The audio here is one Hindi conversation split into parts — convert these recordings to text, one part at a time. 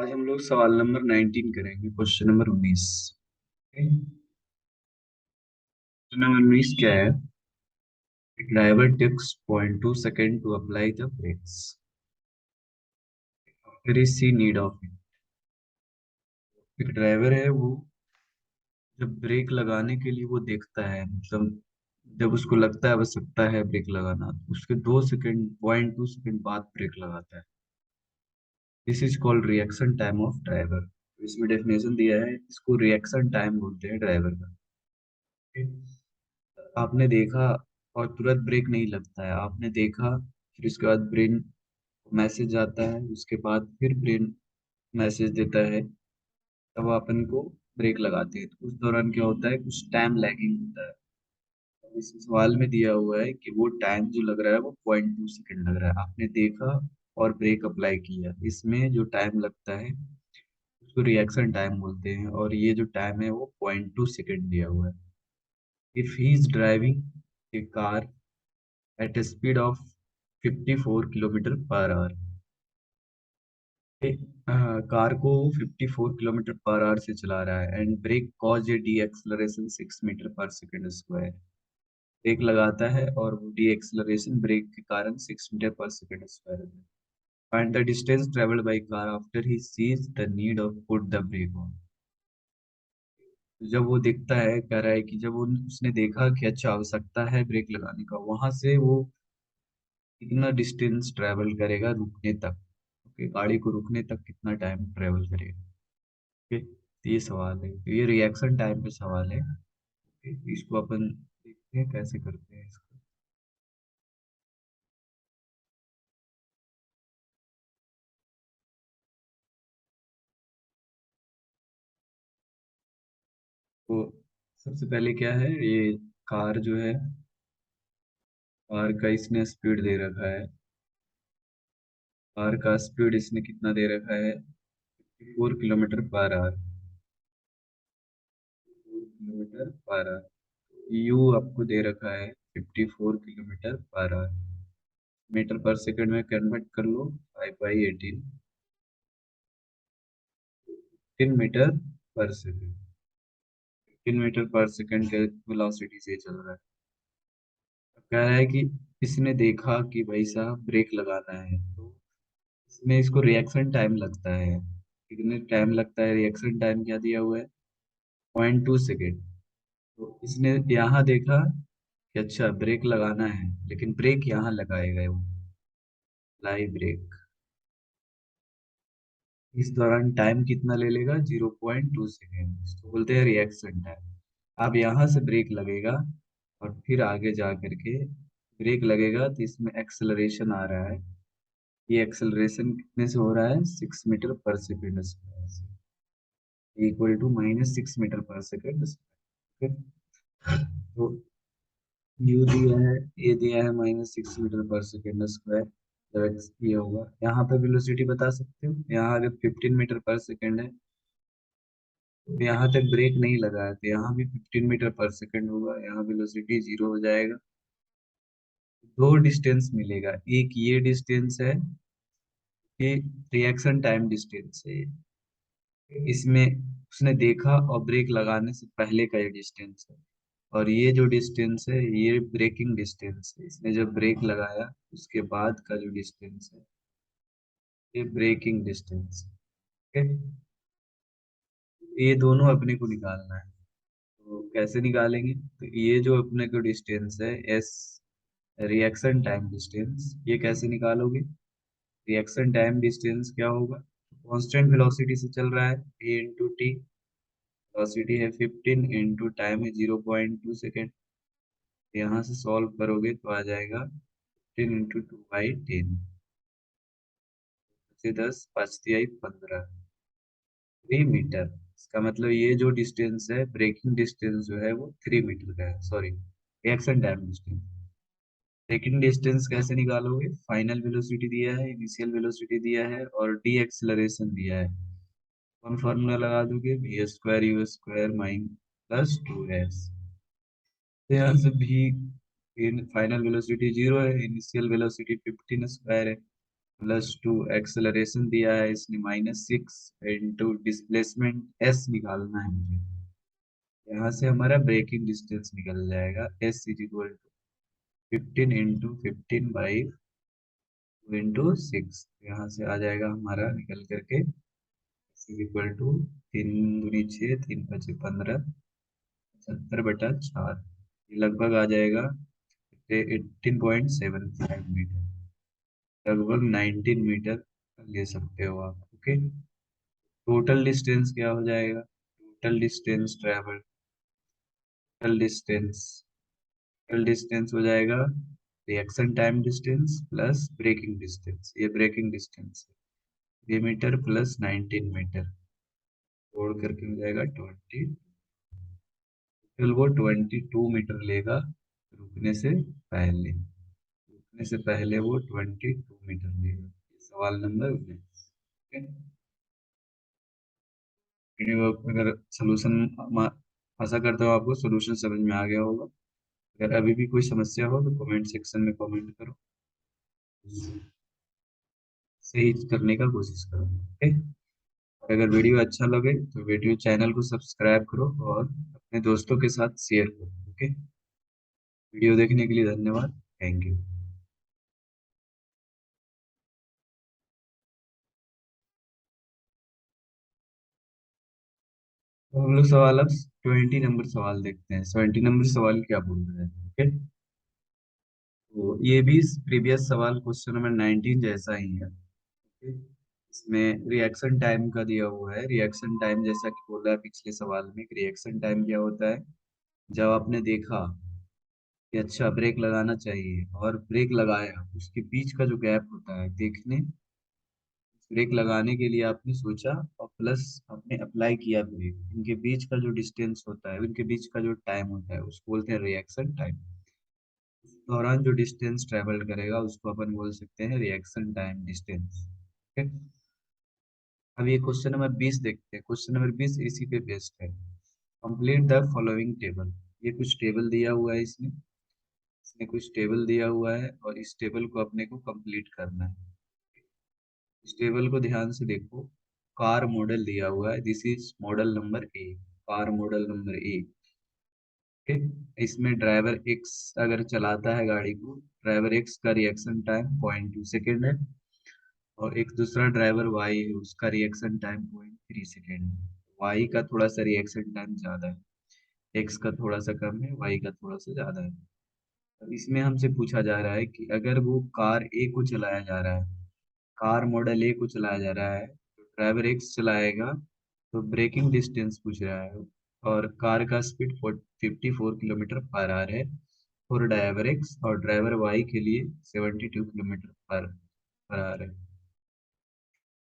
आज हम लोग सवाल नंबर 19 करेंगे। Question number 19। क्वेश्चन नंबर 19 क्या है? Driver takes 0.2 second to apply the brakes. फिर is see need of it. एक ड्राइवर है, वो जब ब्रेक लगाने के लिए वो देखता है, मतलब जब उसको लगता है आवश्यकता है ब्रेक लगाना, तो उसके 2 सेकेंड 0.2 सेकेंड बाद ब्रेक लगाता है। This is called reaction time of driver. इसमें डेफिनेशन दिया है, इसको रिएक्शन टाइम बोलते हैं ड्राइवर का। आपने देखा और तुरंत ब्रेक नहीं लगता है, आपने देखा, फिर उसके बाद ब्रेन मैसेज आता है, उसके बाद फिर ब्रेन मैसेज देता है, तब अपन को ब्रेक लगाते हैं। तो उस दौरान क्या होता है, कुछ टाइम लैगिंग होता है। अब इस सवाल में दिया हुआ है कि वो टाइम जो लग रहा है वो 0.2 सेकेंड लग रहा है। आपने देखा और ब्रेक अप्लाई किया, इसमें जो टाइम लगता है उसको रिएक्शन टाइम बोलते हैं, और ये जो टाइम है वो 0.2 सेकेंड दिया हुआ है। If he is driving a car at a speed of 54 kilometre per hour. Car को 54 किलोमीटर पर आवर से चला रहा है, and brake cause a deceleration 6 metre per second square. Brake लगाता है और वो डी एक्सलरेशन ब्रेक के कारण 6 मीटर पर सेकेंड स्क्वायर है। Find the distance travelled by car after he sees the need of put the brake on. जब वो देखता है, कह रहा है कि जब उसने देखा कि अच्छा आवश्यकता है ब्रेक लगाने का, वहां से वो कितना डिस्टेंस ट्रेवल करेगा रुकने तक। ओके, गाड़ी को रुकने तक कितना टाइम ट्रेवल करेगा। ओके, तो ये सवाल है, तो ये रिएक्शन टाइम पे सवाल है। ओके, तो इसको अपन देखते हैं कैसे करते हैं इसको। तो सबसे पहले क्या है, ये कार जो है, कार का इसने स्पीड दे रखा है। कार का स्पीड इसने कितना दे रखा है, 4 kilometre per our. 4 kilometre per our. You आपको दे रखा है 54 किलोमीटर पर आवर। मीटर पर सेकंड में कन्वर्ट कर लो, 5/18। 15 मीटर पर सेकंड। 15 मीटर पर सेकंड के वेलोसिटी से चल रहा है। अब कह रहा है कि इसने देखा कि भाई साहब ब्रेक लगाना है, तो इसमें इसको रिएक्शन टाइम लगता है। कितने टाइम लगता है, रिएक्शन टाइम क्या दिया हुआ है, 0.2 सेकेंड। तो इसने यहाँ देखा कि अच्छा ब्रेक लगाना है, लेकिन ब्रेक यहाँ लगाएगा वो, लाइव ब्रेक। इस दौरान टाइम कितना ले लेगा, 0.2 सेकेंड। इसको बोलते हैं रिएक्शन टाइम। अब यहाँ से ब्रेक लगेगा और फिर आगे जा करके ब्रेक लगेगा, तो इसमें एक्सेलरेशन आ रहा है। ये एक्सेलरेशन कितने से हो रहा है, 6 मीटर पर सेकेंड स्क्वायर से, equal to -6 metre per second square. तो यू दिया है, ए दिया है -6 मीटर पर सेकेंड स्क्वायर। जब एक्स ये होगा, यहाँ पे वेलोसिटी बता सकते हो, यहाँ अगर 15 मीटर पर सेकेंड है, तो यहाँ तक ब्रेक नहीं लगा है, तो यहाँ भी 15 मीटर पर सेकेंड होगा, यहाँ वेलोसिटी 0 हो जाएगा। दो डिस्टेंस मिलेगा, एक ये डिस्टेंस है, ये रिएक्शन टाइम डिस्टेंस है। इसमें उसने देखा और ब्रेक लगाने से पहले का ये डिस्टेंस है, और ये जो डिस्टेंस है ये ब्रेकिंग डिस्टेंस है। इसने जब ब्रेक लगाया उसके बाद का जो डिस्टेंस है, ये ब्रेकिंग डिस्टेंस है। ये दोनों अपने को निकालना है। तो कैसे निकालेंगे, तो ये जो अपने को डिस्टेंस है एस, रिएक्शन टाइम डिस्टेंस, ये कैसे निकालोगे। रिएक्शन टाइम डिस्टेंस क्या होगा, कांस्टेंट वेलोसिटी से चल रहा है, ए इंटू टी। वेलोसिटी है 15, इंटू टाइम है 0.2 सेकेंड। यहाँ से सॉल्व करोगे तो आ जाएगा 15 × 2/10। 10 5 तिहाई 15, 3 मीटर। इसका मतलब ये जो डिस्टेंस है, ब्रेकिंग डिस्टेंस जो है वो 3 मीटर का है, sorry, reaction time distance. Braking distance कैसे निकालोगे, फाइनल वेलोसिटी दिया है, इनिशियल वेलोसिटी दिया है, और डी एक्सेलरेशन दिया है। कौन फॉर्मूला लगा दोगे, V square U square minus plus 2s। तो यहाँ से भी फाइनल वेलोसिटी 0 है, इनिशियल वेलोसिटी 15 स्क्वायर है, +2 एक्सेलरेशन दिया है इसने -6 इंटू डिस्प्लेसमेंट एस निकालना है मुझे। यहाँ से हमारा ब्रेकिंग डिस्टेंस निकल जाएगा, S is equal to 15 into 15/2 into 6। यहाँ से आ जाएगा हमारा निकल करके इक्वल टू 3 दूनी 6, 3 × 5 = 15, 75/4। ये लगभग आ जाएगा 18.75 मीटर, लगभग 19 मीटर ले सकते हो आप। ओके, टोटल डिस्टेंस क्या हो जाएगा? Total distance travel, total distance total distance हो जाएगा reaction time distance plus braking distance. ये ब्रेकिंग डिस्टेंस है, ये मीटर प्लस 19 मीटर जोड़ करके हो जाएगा 20। फिर वो 22 मीटर लेगा रुकने से पहले, रुकने से पहले वो 22 मीटर लेगा। सवाल नंबर 19। अगर सोल्यूशन, आशा करता हूँ आपको सोल्यूशन समझ में आ गया होगा। अगर अभी भी कोई समस्या हो तो कमेंट सेक्शन में कमेंट करो, सही करने का कोशिश करो। ओके, अगर वीडियो अच्छा लगे तो वीडियो चैनल को सब्सक्राइब करो और अपने दोस्तों के साथ शेयर करो। ओके, वीडियो देखने के लिए धन्यवाद। Thank you. तो हम लोग सवाल अब 20 नंबर सवाल देखते हैं। 20 नंबर सवाल क्या बोल रहे हैं? ओके, तो ये भी प्रीवियस सवाल क्वेश्चन नंबर 19 जैसा ही है। ओके, इसमें रिएक्शन टाइम का दिया हुआ है। रिएक्शन टाइम जैसा कि बोला है पिछले सवाल में, रिएक्शन टाइम क्या होता है? जब आपने देखा कि अच्छा ब्रेक लगाना चाहिए और ब्रेक लगाया, उसके बीच का जो गैप होता है देखने, ब्रेक लगाने के लिए आपने सोचा और प्लस आपने अप्लाई किया ब्रेक, इनके बीच का जो डिस्टेंस होता है, इनके बीच का जो टाइम होता है उसको बोलते हैं रिएक्शन टाइम। उस दौरान जो डिस्टेंस ट्रेवल करेगा उसको अपन बोल सकते हैं रिएक्शन टाइम डिस्टेंस। ठीक है, अब ये क्वेश्चन नंबर 20 देखते हैं। क्वेश्चन नंबर 20 इसी पे बेस्ड है। Complete the following table. ये कुछ टेबल दिया हुआ है इसमें, इसमें कुछ टेबल दिया हुआ है और इस टेबल को अपने को कंप्लीट करना है। इस टेबल को ध्यान से देखो। कार मॉडल दिया हुआ है, this is model number A, car model number A. ठीक, इसमें ड्राइवर एक्स अगर चलाता है गाड़ी को, ड्राइवर एक्स का रिएक्शन टाइम 0.2 सेकेंड है और एक दूसरा ड्राइवर वाई है, उसका रिएक्शन टाइम 0.3 सेकेंड है। वाई का थोड़ा सा रिएक्शन टाइम ज्यादा है, एक्स का थोड़ा सा कम है, वाई का थोड़ा सा ज्यादा है। अब इसमें हमसे पूछा जा रहा है कि अगर वो कार ए को चलाया जा रहा है, कार मॉडल ए को चलाया जा रहा है, तो ड्राइवर एक्स चलाएगा तो ब्रेकिंग डिस्टेंस पूछ रहा है और कार का स्पीड 54 किलोमीटर पर आवर है और ड्राइवर एक्स, और ड्राइवर वाई के लिए 72 किलोमीटर पर आवर है।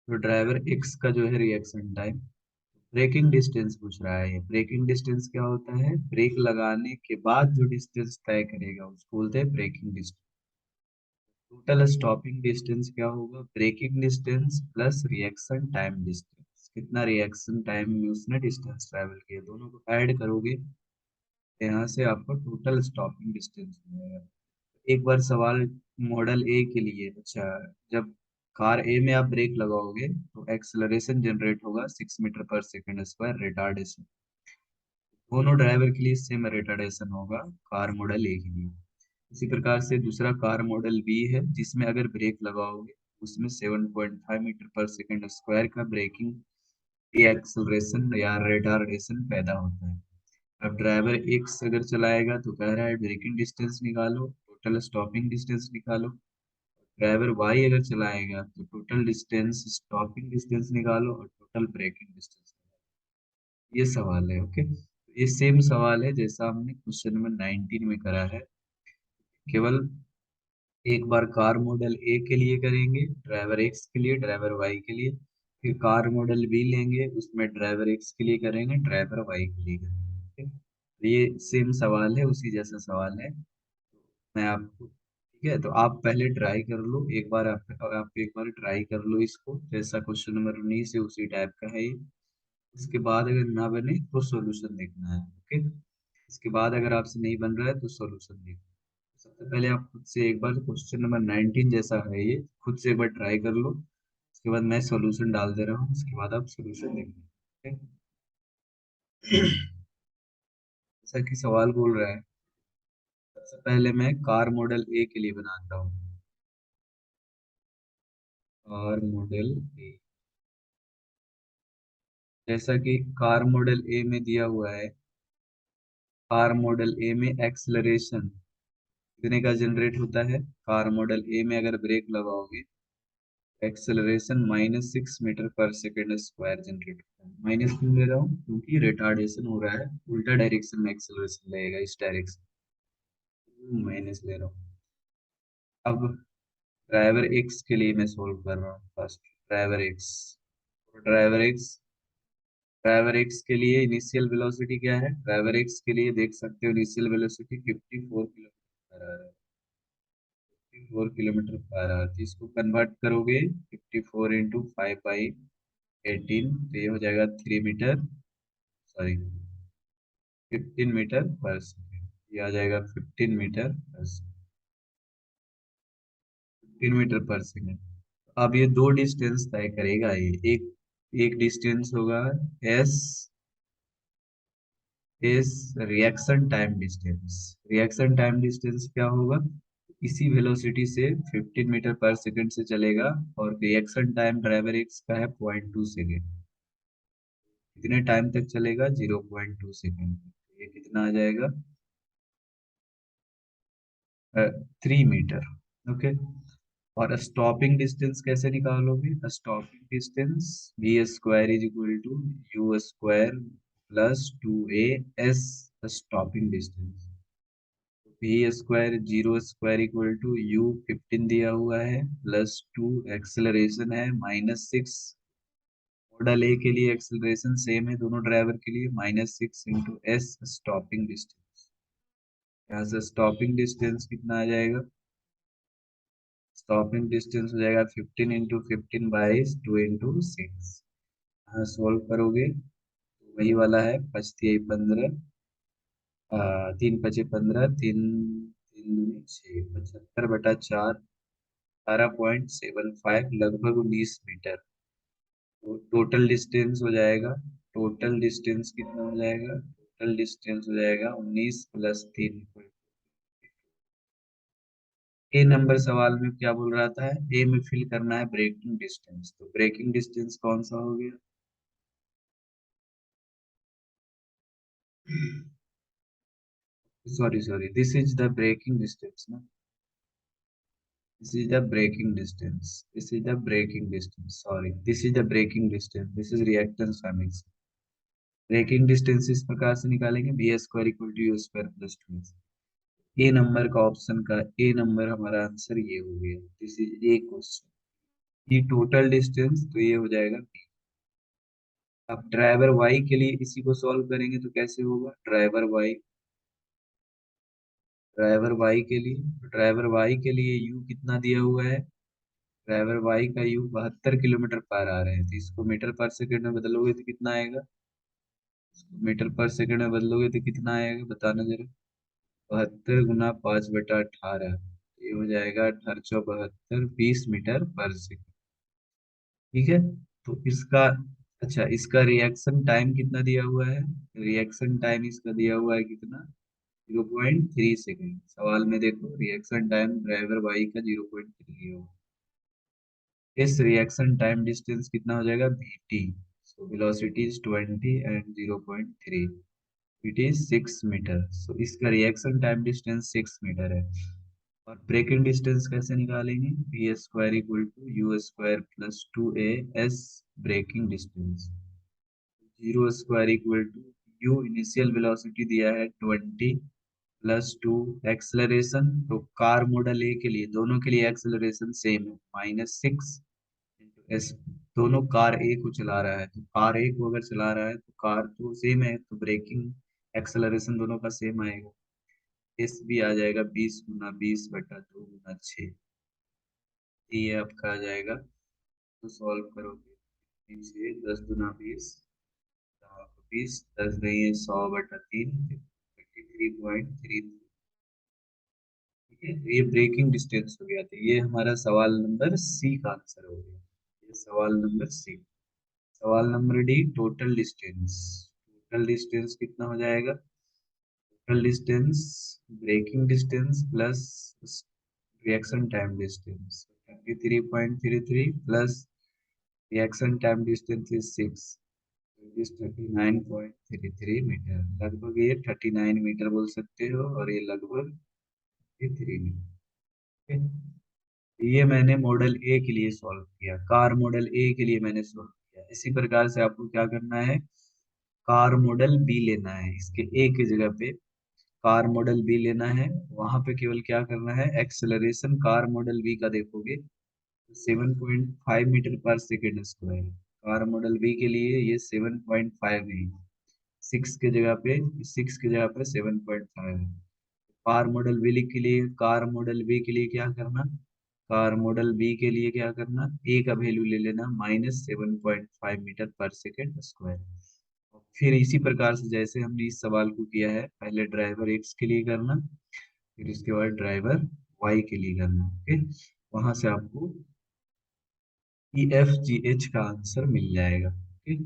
तो ड्राइवर एक्स का जो है रिएक्शन टाइम, ब्रेकिंग डिस्टेंस पूछ रहा है। ब्रेकिंग डिस्टेंस क्या होता है? ब्रेक लगाने के बाद जो डिस्टेंस तय करेगा उसको बोलते हैं braking distance. Total stopping distance क्या होगा? Braking distance plus reaction time distance, कितना रिएक्शन टाइम में उसने डिस्टेंस ट्रैवल किया, दोनों को ऐड करोगे तो यहाँ से आपको टोटल स्टॉपिंग डिस्टेंस मिलेगा। एक बार सवाल मॉडल ए के लिए, अच्छा, जब कार ए में आप ब्रेक लगाओगे तो एक्सेलरेशन जनरेट होगा 6 metre per second square retardation. दोनों ड्राइवर के लिए सेम रिटार्डेशन होगा कार मॉडल ए के लिए। इसी प्रकार से दूसरा कार मॉडल बी है जिसमें अगर ब्रेक लगाओगे उसमें 7.5 मीटर पर सेकेंड स्क्वायर का ब्रेकिंग एक्सेलरेशन या रिटार्डेशन पैदा होता है। अब ड्राइवर एक्स अगर चलाएगा तो कह रहा है ब्रेकिंग डिस्टेंस निकालो, टोटल स्टॉपिंग डिस्टेंस निकालो। ड्राइवर वाई अगर चलाएगा तो टोटल डिस्टेंस स्टॉपिंग डिस्टेंस निकालो और टोटल ब्रेकिंग डिस्टेंस। ये सवाल है। ओके, ये सेम सवाल है जैसा हमने क्वेश्चन नंबर 19 में करा है, केवल एक बार कार मॉडल ए के लिए करेंगे, ड्राइवर एक्स के लिए, ड्राइवर वाई के लिए, फिर कार मॉडल बी लेंगे, उसमें ड्राइवर एक्स के लिए करेंगे, ड्राइवर वाई के लिए करेंगे। ठीक? तो ये सेम सवाल है, उसी जैसा सवाल है। मैं आपको, ठीक है, तो आप पहले ट्राई कर लो एक बार, आप एक बार ट्राई कर लो इसको, जैसा क्वेश्चन नंबर 19 है उसी टाइप का है ये। इसके बाद अगर ना बने तो सॉल्यूशन देखना है। ओके, इसके बाद अगर आपसे नहीं बन रहा है तो सॉल्यूशन देखना है। तो पहले आप खुद से एक बार क्वेश्चन नंबर 19 जैसा है ये, खुद से एक बार ट्राई कर लो। उसके बाद मैं सॉल्यूशन डाल दे रहा हूँ, उसके बाद आप सॉल्यूशन देख लो। जैसा कि सवाल बोल रहा है, सबसे पहले मैं कार मॉडल ए के लिए बनाता हूँ। कार मॉडल ए, जैसा कि कार मॉडल ए में दिया हुआ है, कार मॉडल ए में एक्सलरेशन कितने का जनरेट होता है। कार मॉडल ए में अगर ब्रेक लगाओगे, acceleration -6 metre per second square generate होता है। माइनस क्यों ले रहा हूँ, क्योंकि रिटार्डेशन हो रहा है, उल्टा डायरेक्शन में एक्सेलरेशन लगेगा, इस डायरेक्शन माइनस ले रहा हूँ। अब ड्राइवर एक्स के लिए मैं सोल्व कर रहा हूँ। First driver x, driver x driver x के लिए इनिशियल वेलोसिटी क्या है। ड्राइवर एक्स के लिए देख सकते हो initial velocity 54 kilometre per our है। 54 किलोमीटर पर आवर, तो इसको कन्वर्ट करोगे 54 इंटू 5/18, तो ये हो जाएगा 3 metre, sorry 15 metre per second. ये आ जाएगा 15 मीटर पर सेकेंड। अब ये दो डिस्टेंस तय करेगा, ये एक एक डिस्टेंस होगा एस, इस reaction time distance. Reaction time distance क्या होगा, इसी वेलोसिटी से 15 मीटर पर सेकेंड से चलेगा, और रिएक्शन टाइम ड्राइवर एक्स का है 0.2 सेकेंड। कितने टाइम तक चलेगा, 0.2 सेकेंड। ये कितना आ जाएगा, 3 मीटर। ओके। और स्टॉपिंग डिस्टेंस कैसे निकालोगे, stopping distance v² = u² + 2a s stopping distance. v² 0² = u 15 दिया हुआ है, +2 एक्सेलरेशन है -6। मॉडल ए के लिए एक्सेलरेशन सेम है दोनों ड्राइवर के लिए, -6 इंटू एस स्टॉपिंग डिस्टेंस। यहाँ से स्टॉपिंग डिस्टेंस कितना आ जाएगा, स्टॉपिंग डिस्टेंस हो जाएगा 15 × 15/2 × 6। यहाँ सोल्व करोगे तो वही वाला है, 5×3 = 15, 3×5 = 15, 3×3 = 6, 75/4, 18.75, लगभग 19 मीटर। तो टोटल डिस्टेंस हो जाएगा, टोटल डिस्टेंस कितना हो जाएगा, टोटल डिस्टेंस हो जाएगा 19 + 3। ए नंबर सवाल में क्या बोल रहा था, ए में फिल करना है ब्रेकिंग डिस्टेंस, तो ब्रेकिंग डिस्टेंस कौन सा हो गया, sorry sorry, this is the braking distance ना, this is the braking distance, this is the braking distance, sorry this is the braking distance, this is reactance फैमिक्स। ब्रेकिंग डिस्टेंस इस प्रकार से निकालेंगे, v² = u² + 2। ए नंबर का ऑप्शन का ए नंबर हमारा आंसर ये हो गया, दिस इज ए क्वेश्चन। ये टोटल डिस्टेंस, तो ये हो जाएगा बी। अब ड्राइवर वाई के लिए इसी को सॉल्व करेंगे तो कैसे होगा, ड्राइवर वाई के लिए यू कितना दिया हुआ है, ड्राइवर वाई का यू 72 किलोमीटर पर आ रहे हैं, तो इसको मीटर पर सेकंड में बदलोगे तो कितना आएगा, मीटर पर सेकंड में बदलोगे तो कितना आएगा बताना जरा। 72 × 5/18, ये हो जाएगा 1872, 20 मीटर पर सेकंड। ठीक है। तो इसका, अच्छा इसका रिएक्शन टाइम कितना दिया हुआ है, रिएक्शन टाइम इसका दिया हुआ है कितना, 0.3 सेकेंड। सवाल में देखो रिएक्शन टाइम ड्राइवर वाई का 0.3 दिया हुआ है। इस रिएक्शन टाइम डिस्टेंस कितना हो जाएगा, vt। So velocity is 20 and 0.3, it is 6 metre. So इसका रिएक्शन टाइम डिस्टेंस 6 मीटर है। और ब्रेकिंग डिस्टेंस कैसे निकालेंगे, v² = u² + 2a s braking distance. 0² = u, initial velocity दिया है 20, +2 एक्सलरेशन, तो कार मॉडल ए के लिए दोनों के लिए एक्सलरेशन सेम है, -6 एस। दोनों कार ए को चला रहा है, तो कार ए को अगर चला रहा है तो कार तो सेम है, तो ब्रेकिंग एक्सलरेशन दोनों का सेम आएगा। एस भी आ जाएगा 20×20/2 × 6, ये आपका आ जाएगा। तो सॉल्व करोगे, 10×20, 20, 10 नहीं है 100/3, 53.3। ये ब्रेकिंग डिस्टेंस हो गया, तो ये हमारा सवाल नंबर सी का आंसर हो गया। ये सवाल नंबर सी। सवाल नंबर D, total distance. Total distance कितना हो जाएगा? Total distance braking distance plus reaction time distance 33.33 plus reaction time distance is 6, is 39.33 metre. लगभग ये 39 मीटर बोल सकते हो, और ये लगभग 3 मीटर। ये मैंने मॉडल ए के लिए सॉल्व किया, कार मॉडल ए के लिए मैंने सॉल्व किया। इसी प्रकार से आपको क्या करना है, कार मॉडल बी लेना है, इसके ए की जगह पे कार मॉडल बी लेना है। वहां पे केवल क्या करना है, एक्सेलरेशन कार मॉडल बी का देखोगे 7.5 metre per second square. Car model B के लिए ये 7.5 है, 6 की जगह पे 7.5 है। कार मॉडल बी के लिए, कार मॉडल बी के लिए क्या करना, कार मॉडल बी के लिए क्या करना, ए का वैल्यू ले लेना -7.5 मीटर पर सेकेंड स्क्वायर। फिर इसी प्रकार से जैसे हमने इस सवाल को किया है, पहले ड्राइवर एक्स के लिए करना, फिर इसके बाद ड्राइवर वाई के लिए करना। ओके, वहां से आपको ई एफ जी एच का आंसर मिल जाएगा। ओके,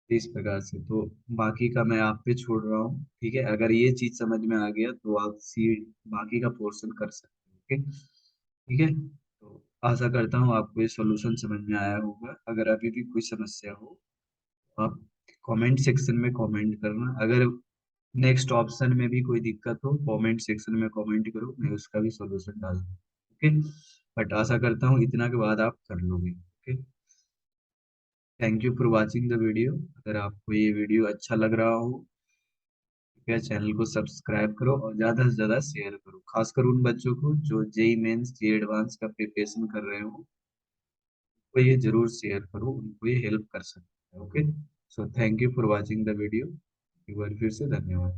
इस प्रकार से तो बाकी का मैं आप पे छोड़ रहा हूँ। ठीक है, अगर ये चीज समझ में आ गया तो आप सी बाकी का पोर्शन कर सकते हो। ओके, ठीक है, तो आशा करता हूँ आपको ये सॉल्यूशन समझ में आया होगा। अगर अभी भी कोई समस्या हो तो आप कमेंट सेक्शन में कमेंट करना। अगर नेक्स्ट ऑप्शन में भी कोई दिक्कत हो, कमेंट सेक्शन में कमेंट करो, मैं उसका भी सॉल्यूशन डाल दूँ। ओके, बट आशा करता हूँ इतना के बाद आप कर लोगे। Okay, thank you for watching the video. अगर आपको ये वीडियो अच्छा लग रहा हो, कृपया चैनल को सब्सक्राइब करो और ज़्यादा से ज़्यादा शेयर करो, खासकर उन बच्चों को जो जेई मेंस जेई एडवांस का प्रिपरेशन कर रहे हो, तो ये जरूर शेयर करो, उनको ये हेल्प कर सकता है। Okay, so thank you for watching the video. एक बार फिर से धन्यवाद।